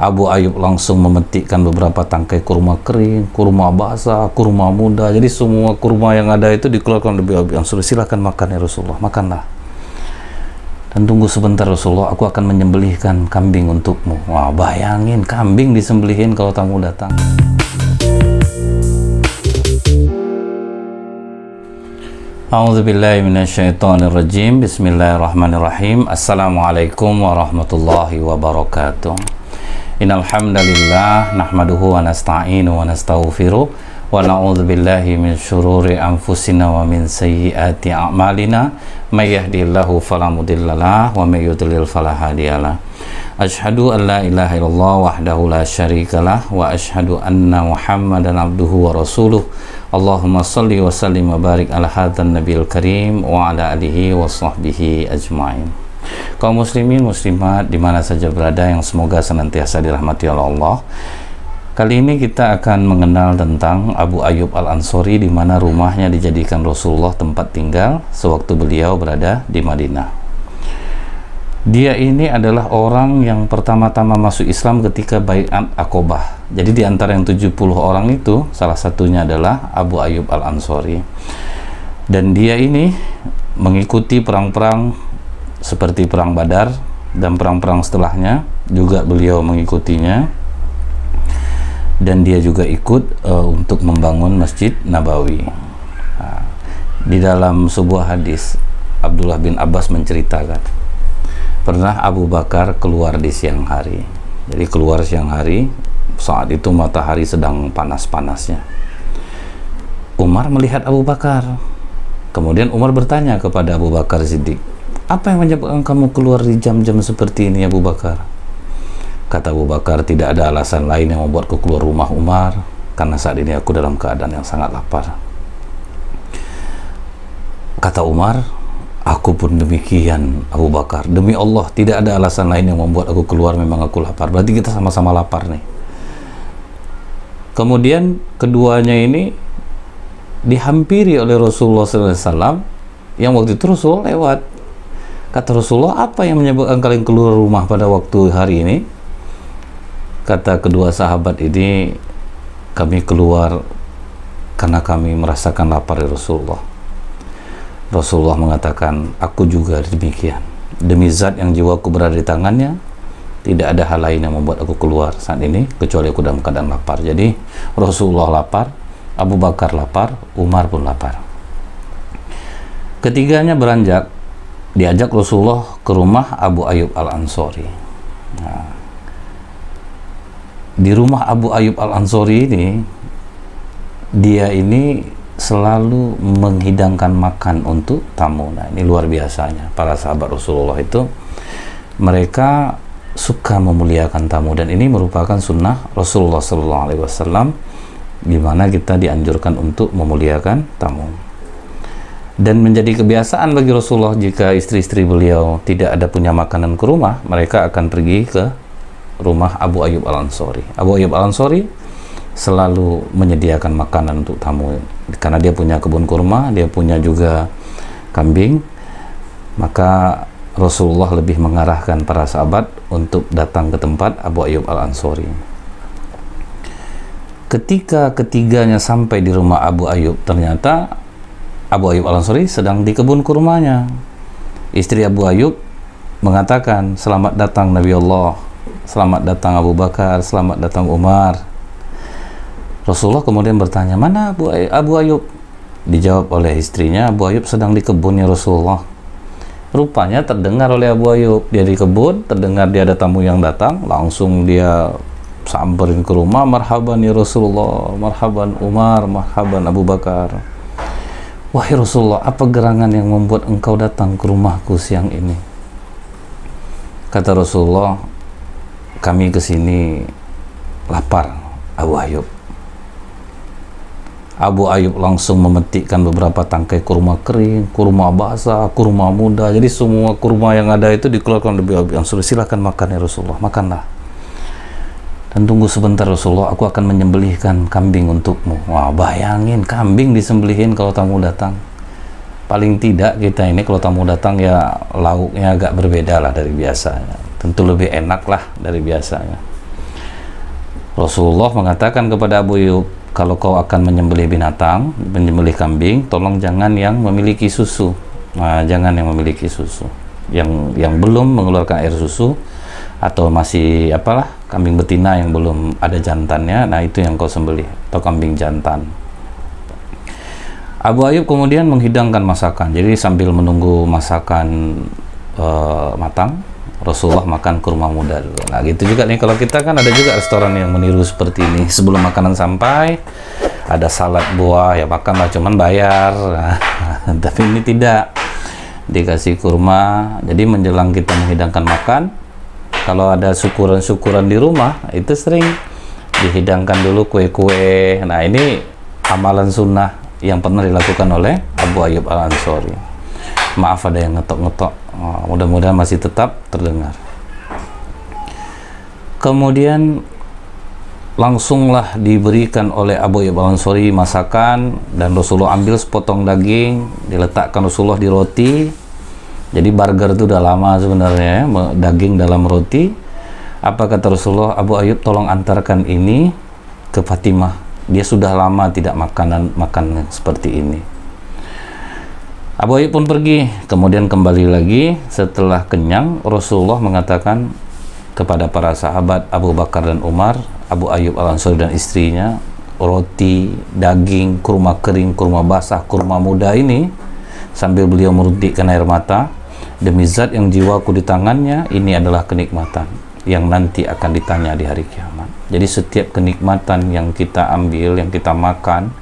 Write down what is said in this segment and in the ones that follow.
Abu Ayyub langsung memetikkan beberapa tangkai kurma kering, kurma basah, kurma muda. Jadi semua kurma yang ada itu dikeluarkan lebih Abu Ayyub. Silakan makan ya Rasulullah, makanlah. Dan tunggu sebentar Rasulullah, aku akan menyembelihkan kambing untukmu. Wah, bayangin kambing disembelihin kalau tamu datang. A'udzubillahi minasyaitonirrajim. Bismillahirrahmanirrahim. Assalamualaikum warahmatullahi wabarakatuh. Innal hamdalillah nahmaduhu wa nasta'inu wa nastaghfiruh wa na'udzu billahi min syururi anfusina wa min sayyiati a'malina may yahdihillahu fala mudhillalah wa may yudlil fala hadiyalah. Asyhadu an la ilaha illallah wahdahu la syarikalah wa asyhadu anna Muhammadan abduhu wa rasuluh. Allahumma shalli wa sallim wa barik ala hadzal nabiyil karim wa ala alihi wa sahbihi ajmain. Kaum muslimin muslimat dimana saja berada yang semoga senantiasa dirahmati oleh Allah. Kali ini kita akan mengenal tentang Abu Ayyub Al-Ansori, di mana rumahnya dijadikan Rasulullah tempat tinggal sewaktu beliau berada di Madinah. Dia ini adalah orang yang pertama-tama masuk Islam ketika Bai'at Aqobah. Jadi di antara yang 70 orang itu salah satunya adalah Abu Ayyub Al-Ansori. Dan dia ini mengikuti perang-perang seperti perang Badar dan perang-perang setelahnya juga beliau mengikutinya, dan dia juga ikut untuk membangun Masjid Nabawi. Nah, di dalam sebuah hadis Abdullah bin Abbas menceritakan pernah Abu Bakar keluar di siang hari. Jadi keluar siang hari, saat itu matahari sedang panas-panasnya. Umar melihat Abu Bakar, kemudian Umar bertanya kepada Abu Bakar Siddiq, apa yang menyebabkan kamu keluar di jam-jam seperti ini Abu Bakar? Kata Abu Bakar, tidak ada alasan lain yang membuatku keluar rumah Umar, karena saat ini aku dalam keadaan yang sangat lapar. Kata Umar, aku pun demikian Abu Bakar, demi Allah tidak ada alasan lain yang membuat aku keluar, memang aku lapar. Berarti kita sama-sama lapar nih. Kemudian keduanya ini dihampiri oleh Rasulullah SAW, yang waktu itu Rasulullah lewat. Kata Rasulullah, apa yang menyebabkan kalian keluar rumah pada waktu hari ini? Kata kedua sahabat ini, kami keluar karena kami merasakan lapar ya Rasulullah. Rasulullah mengatakan, aku juga demikian. Demi zat yang jiwaku berada di tangannya, tidak ada hal lain yang membuat aku keluar saat ini kecuali aku dalam keadaan lapar. Jadi Rasulullah lapar, Abu Bakar lapar, Umar pun lapar. Ketiganya beranjak, diajak Rasulullah ke rumah Abu Ayyub Al-Ansori. Nah, di rumah Abu Ayyub Al-Ansori ini, dia ini selalu menghidangkan makan untuk tamu. Nah, ini luar biasanya para sahabat Rasulullah itu, mereka suka memuliakan tamu, dan ini merupakan sunnah Rasulullah SAW, di mana kita dianjurkan untuk memuliakan tamu. Dan menjadi kebiasaan bagi Rasulullah, jika istri-istri beliau tidak ada punya makanan ke rumah, mereka akan pergi ke rumah Abu Ayyub Al-Ansori. Abu Ayyub Al-Ansori selalu menyediakan makanan untuk tamu, karena dia punya kebun kurma, dia punya juga kambing. Maka Rasulullah lebih mengarahkan para sahabat untuk datang ke tempat Abu Ayyub Al-Ansori. Ketika ketiganya sampai di rumah Abu Ayyub, ternyata Abu Ayyub Al-Ansori sedang di kebun kurmanya. Istri Abu Ayyub mengatakan, selamat datang Nabi Allah, selamat datang Abu Bakar, selamat datang Umar. Rasulullah kemudian bertanya, mana Abu Ayyub? Dijawab oleh istrinya, Abu Ayyub sedang di kebunnya Rasulullah. Rupanya terdengar oleh Abu Ayyub, dia di kebun, terdengar dia ada tamu yang datang, langsung dia samperin ke rumah, marhaban ya Rasulullah, marhaban Umar, marhaban Abu Bakar. Wahai Rasulullah, apa gerangan yang membuat engkau datang ke rumahku siang ini? Kata Rasulullah, kami kesini lapar Abu Ayyub. Abu Ayyub langsung memetikkan beberapa tangkai kurma kering, kurma basah, kurma muda. Jadi semua kurma yang ada itu dikeluarkan lebih Abu Ayyub. Silakan makan ya Rasulullah, makanlah. Dan tunggu sebentar Rasulullah, aku akan menyembelihkan kambing untukmu. Wah, bayangin kambing disembelihin kalau tamu datang. Paling tidak kita ini kalau tamu datang ya lauknya agak berbeda lah dari biasanya. Tentu lebih enak lah dari biasanya. Rasulullah mengatakan kepada Abu Ayyub, kalau kau akan menyembelih binatang, menyembelih kambing, tolong jangan yang memiliki susu. Nah, jangan yang memiliki susu, yang belum mengeluarkan air susu, atau masih apalah, kambing betina yang belum ada jantannya. Nah, itu yang kau sembelih, atau kambing jantan. Abu Ayyub kemudian menghidangkan masakan. Jadi sambil menunggu masakan matang, Rasulullah makan kurma muda dulu. Nah, gitu juga nih, kalau kita kan ada juga restoran yang meniru seperti ini. Sebelum makanan sampai, ada salad buah, ya makanlah, cuman bayar. Nah, tapi ini tidak, dikasih kurma. Jadi menjelang kita menghidangkan makan, kalau ada syukuran-syukuran di rumah, itu sering dihidangkan dulu kue-kue. Nah, ini amalan sunnah yang pernah dilakukan oleh Abu Ayyub Al-Ansori. Maaf ada yang ngetok-ngetok, mudah-mudahan masih tetap terdengar. Kemudian langsunglah diberikan oleh Abu Ayyub Al-Ansori masakan, dan Rasulullah ambil sepotong daging, diletakkan Rasulullah di roti. Jadi burger itu udah lama sebenarnya, daging dalam roti. Apa kata Rasulullah? Abu Ayyub, tolong antarkan ini ke Fatimah, dia sudah lama tidak makan seperti ini. Abu Ayyub pun pergi, kemudian kembali lagi setelah kenyang. Rasulullah mengatakan kepada para sahabat Abu Bakar dan Umar, Abu Ayyub Al-Ansori dan istrinya, roti, daging, kurma kering, kurma basah, kurma muda ini, sambil beliau meruntikkan air mata, demi zat yang jiwaku di tangannya, ini adalah kenikmatan yang nanti akan ditanya di hari kiamat. Jadi setiap kenikmatan yang kita ambil, yang kita makan,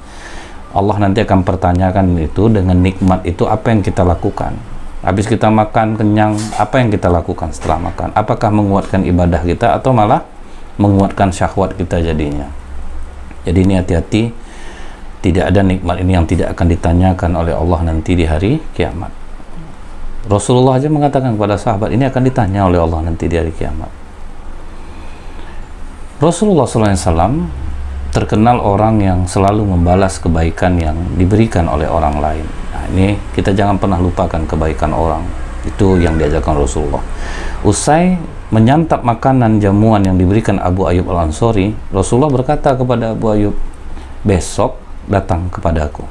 Allah nanti akan pertanyakan itu, dengan nikmat itu apa yang kita lakukan. Habis kita makan kenyang, apa yang kita lakukan setelah makan? Apakah menguatkan ibadah kita atau malah menguatkan syahwat kita jadinya? Jadi ini hati-hati, tidak ada nikmat ini yang tidak akan ditanyakan oleh Allah nanti di hari kiamat. Rasulullah aja mengatakan kepada sahabat, ini akan ditanya oleh Allah nanti di hari kiamat. Rasulullah SAW terkenal orang yang selalu membalas kebaikan yang diberikan oleh orang lain. Nah, ini kita jangan pernah lupakan kebaikan orang. Itu yang diajarkan Rasulullah. Usai menyantap makanan jamuan yang diberikan Abu Ayyub Al-Ansori, Rasulullah berkata kepada Abu Ayyub, besok datang kepadaku.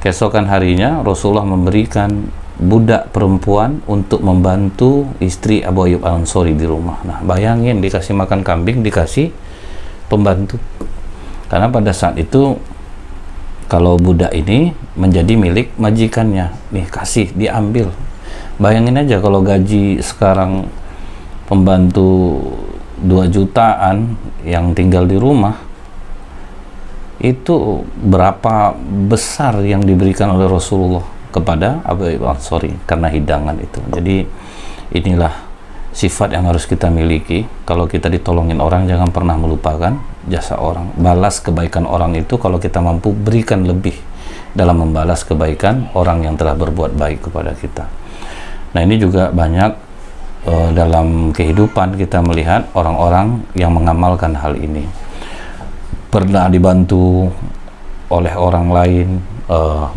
Keesokan harinya Rasulullah memberikan budak perempuan untuk membantu istri Abu Ayyub Al-Ansori di rumah. Nah, bayangin, dikasih makan kambing, dikasih pembantu. Karena pada saat itu kalau budak ini menjadi milik majikannya, nih kasih, diambil. Bayangin aja kalau gaji sekarang pembantu 2 jutaan yang tinggal di rumah, itu berapa besar yang diberikan oleh Rasulullah kepada Abu Ayyub Al-Ansori karena hidangan itu. Jadi inilah sifat yang harus kita miliki. Kalau kita ditolongin orang, jangan pernah melupakan jasa orang. Balas kebaikan orang itu, kalau kita mampu berikan lebih dalam membalas kebaikan orang yang telah berbuat baik kepada kita. Nah, ini juga banyak dalam kehidupan kita melihat orang-orang yang mengamalkan hal ini. Pernah dibantu oleh orang lain,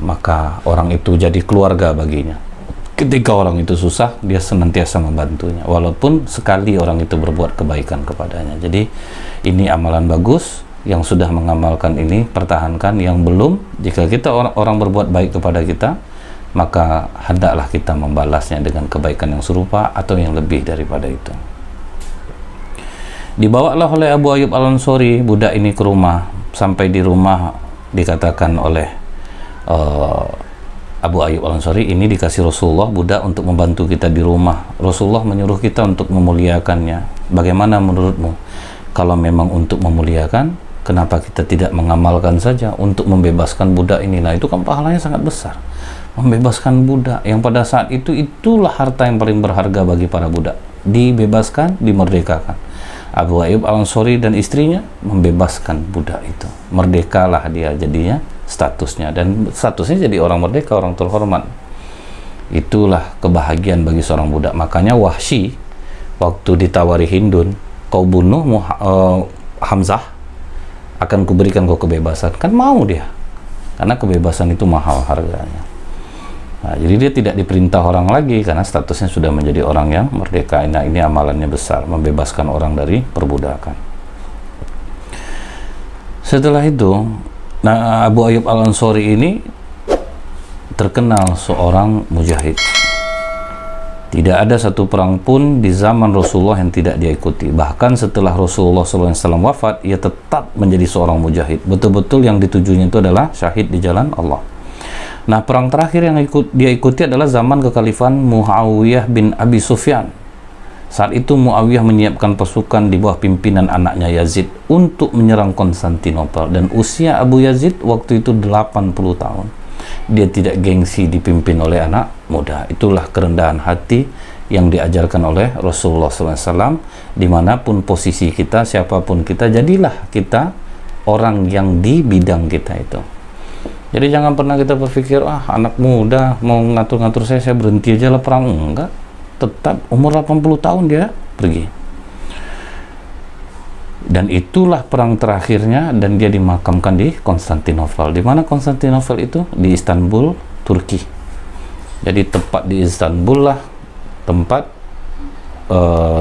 maka orang itu jadi keluarga baginya. Ketika orang itu susah, dia senantiasa membantunya, walaupun sekali orang itu berbuat kebaikan kepadanya. Jadi ini amalan bagus. Yang sudah mengamalkan ini, pertahankan. Yang belum, jika kita orang berbuat baik kepada kita, maka hendaklah kita membalasnya dengan kebaikan yang serupa atau yang lebih daripada itu. Dibawalah oleh Abu Ayyub Al-Ansori budak ini ke rumah. Sampai di rumah dikatakan oleh Abu Ayyub Al-Ansori, ini dikasih Rasulullah budak untuk membantu kita di rumah. Rasulullah menyuruh kita untuk memuliakannya. Bagaimana menurutmu? Kalau memang untuk memuliakan, kenapa kita tidak mengamalkan saja untuk membebaskan budak ini? Nah, itu kan pahalanya sangat besar. Membebaskan budak yang pada saat itu, itulah harta yang paling berharga bagi para budak. Dibebaskan, dimerdekakan. Abu Ayyub Al-Ansori dan istrinya membebaskan budak itu. Merdekalah dia jadinya statusnya, dan statusnya jadi orang merdeka, orang terhormat. Itulah kebahagiaan bagi seorang budak. Makanya Wahsy waktu ditawari Hindun, kau bunuh Hamzah, akan kuberikan kau kebebasan. Kan mau dia, karena kebebasan itu mahal harganya. Nah, jadi dia tidak diperintah orang lagi karena statusnya sudah menjadi orang yang merdeka. Nah, ini amalannya besar, membebaskan orang dari perbudakan. Setelah itu, nah, Abu Ayyub Al-Ansari ini terkenal seorang mujahid. Tidak ada satu perang pun di zaman Rasulullah yang tidak dia ikuti. Bahkan setelah Rasulullah SAW wafat, ia tetap menjadi seorang mujahid. Betul-betul yang ditujunya itu adalah syahid di jalan Allah. Nah, perang terakhir yang dia ikuti adalah zaman kekhalifahan Muawiyah bin Abi Sufyan. Saat itu Muawiyah menyiapkan pasukan di bawah pimpinan anaknya Yazid untuk menyerang Konstantinopel. Dan usia Abu Yazid waktu itu 80 tahun. Dia tidak gengsi dipimpin oleh anak muda. Itulah kerendahan hati yang diajarkan oleh Rasulullah SAW. Dimanapun posisi kita, siapapun kita, jadilah kita orang yang di bidang kita itu. Jadi jangan pernah kita berpikir, anak muda mau ngatur-ngatur saya berhenti aja lah perang. Enggak, tetap umur 80 tahun dia pergi. Dan itulah perang terakhirnya, dan dia dimakamkan di Konstantinopel. Di mana Konstantinopel itu? Di Istanbul, Turki. Jadi tepat di Istanbul lah tempat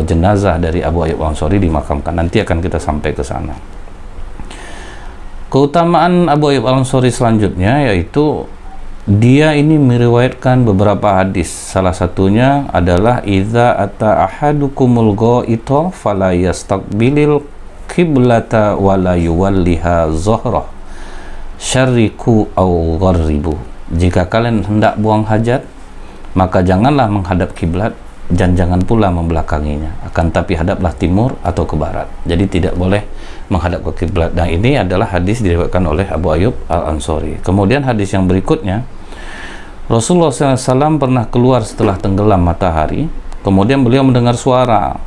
jenazah dari Abu Ayyub Al-Ansari dimakamkan. Nanti akan kita sampai ke sana. Keutamaan Abu Ayyub Al-Ansari selanjutnya yaitu dia ini meriwayatkan beberapa hadis. Salah satunya adalah idza ata ahadukumul ghaita fala yastaqbilil qiblata wala yuwalliha zahrah syarriku au gharribu. Jika kalian hendak buang hajat, maka janganlah menghadap kiblat dan jangan pula membelakanginya, akan tapi hadaplah timur atau ke barat. Jadi tidak boleh menghadap ke kiblat. Dan ini adalah hadis diriwayatkan oleh Abu Ayyub Al-Ansari. Kemudian hadis yang berikutnya, Rasulullah SAW pernah keluar setelah tenggelam matahari. Kemudian beliau mendengar suara.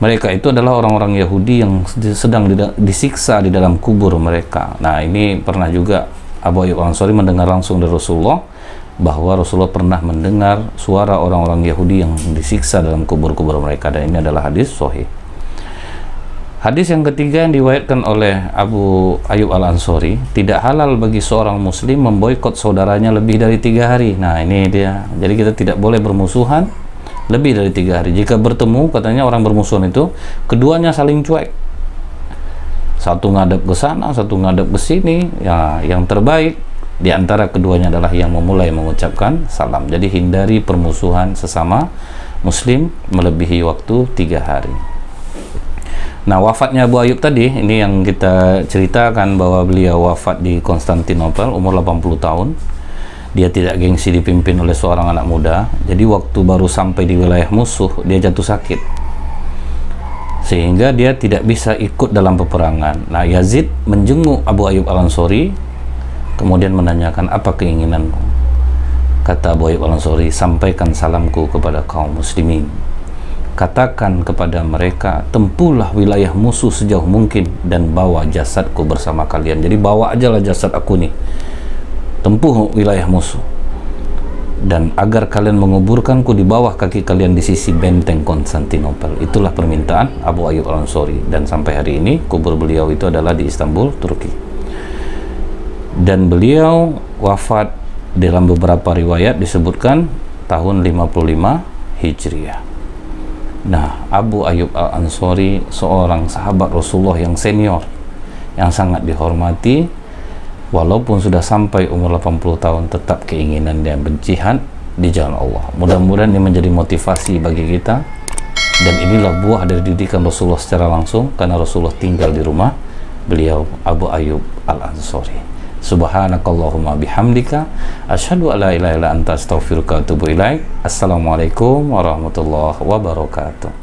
Mereka itu adalah orang-orang Yahudi yang sedang disiksa di dalam kubur mereka. Nah, ini pernah juga Abu Ayyub Al-Ansari mendengar langsung dari Rasulullah bahwa Rasulullah pernah mendengar suara orang-orang Yahudi yang disiksa dalam kubur-kubur mereka. Dan ini adalah hadis sahih. Hadis yang ketiga yang diriwayatkan oleh Abu Ayyub Al-Ansari, tidak halal bagi seorang muslim memboikot saudaranya lebih dari 3 hari. Nah, ini dia. Jadi kita tidak boleh bermusuhan lebih dari 3 hari. Jika bertemu, katanya orang bermusuhan itu keduanya saling cuek. Satu ngadep ke sana, satu ngadep ke sini. Ya, yang terbaik di antara keduanya adalah yang memulai mengucapkan salam. Jadi hindari permusuhan sesama muslim melebihi waktu 3 hari. Nah, wafatnya Abu Ayyub tadi, ini yang kita ceritakan bahwa beliau wafat di Konstantinopel umur 80 tahun. Dia tidak gengsi dipimpin oleh seorang anak muda. Jadi waktu baru sampai di wilayah musuh, dia jatuh sakit. Sehingga dia tidak bisa ikut dalam peperangan. Nah, Yazid menjenguk Abu Ayyub Al-Ansari, kemudian menanyakan, apa keinginanmu? Kata Abu Ayyub Al-Ansari, sampaikan salamku kepada kaum muslimin. Katakan kepada mereka, tempuhlah wilayah musuh sejauh mungkin dan bawa jasadku bersama kalian. Jadi bawa aja lah jasad aku nih, tempuh wilayah musuh, dan agar kalian menguburkanku di bawah kaki kalian di sisi benteng Konstantinopel. Itulah permintaan Abu Ayyub Al-Ansari, dan sampai hari ini kubur beliau itu adalah di Istanbul, Turki. Dan beliau wafat dalam beberapa riwayat disebutkan tahun 55 Hijriah. Nah, Abu Ayyub Al-Ansari seorang sahabat Rasulullah yang senior, yang sangat dihormati. Walaupun sudah sampai umur 80 tahun, tetap keinginan dan berjihad di jalan Allah. Mudah-mudahan ini menjadi motivasi bagi kita. Dan inilah buah dari didikan Rasulullah secara langsung, karena Rasulullah tinggal di rumah beliau, Abu Ayyub Al-Ansari. Subhanakallahumma bihamdika asyhadu an la ilaha illa anta astaghfiruka wa atubu ilaik. Assalamualaikum warahmatullahi wabarakatuh.